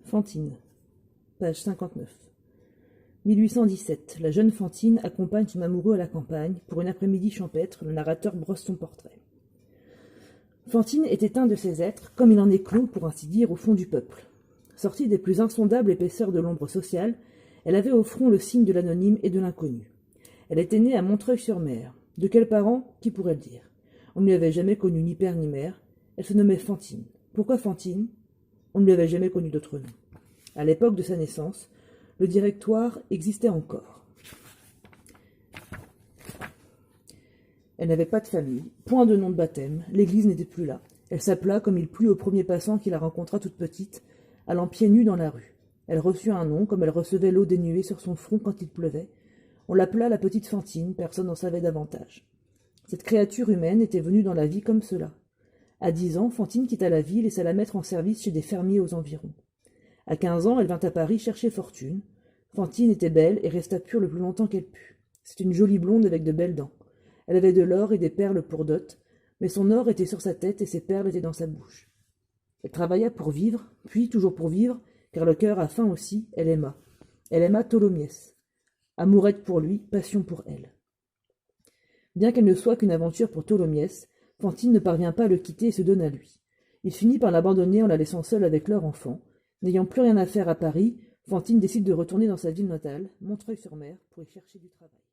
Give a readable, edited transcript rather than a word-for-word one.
Fantine, page 59. 1817. La jeune Fantine accompagne son amoureux à la campagne. Pour une après-midi champêtre, le narrateur brosse son portrait. Fantine était un de ces êtres, comme il en est clos, pour ainsi dire, au fond du peuple. Sortie des plus insondables épaisseurs de l'ombre sociale, elle avait au front le signe de l'anonyme et de l'inconnu. Elle était née à Montreuil-sur-Mer. De quels parents? Qui pourrait le dire? On ne lui avait jamais connu ni père ni mère. Elle se nommait Fantine. Pourquoi Fantine? On ne lui avait jamais connu d'autre nom. À l'époque de sa naissance, le directoire existait encore. Elle n'avait pas de famille, point de nom de baptême, l'église n'était plus là. Elle s'appela comme il plut au premier passant qui la rencontra toute petite, allant pieds nus dans la rue. Elle reçut un nom, comme elle recevait l'eau dénuée sur son front quand il pleuvait. On l'appela la petite Fantine, personne n'en savait davantage. Cette créature humaine était venue dans la vie comme cela. À 10 ans, Fantine quitta la ville et s'alla mettre en service chez des fermiers aux environs. À 15 ans, elle vint à Paris chercher fortune. Fantine était belle et resta pure le plus longtemps qu'elle put. C'était une jolie blonde avec de belles dents. Elle avait de l'or et des perles pour dot, mais son or était sur sa tête et ses perles étaient dans sa bouche. Elle travailla pour vivre, puis toujours pour vivre, car le cœur a faim aussi, elle aima. Elle aima Tholomyès. Amourette pour lui, passion pour elle. Bien qu'elle ne soit qu'une aventure pour Tholomyès, Fantine ne parvient pas à le quitter et se donne à lui. Il finit par l'abandonner en la laissant seule avec leur enfant. N'ayant plus rien à faire à Paris, Fantine décide de retourner dans sa ville natale, Montreuil-sur-Mer, pour y chercher du travail.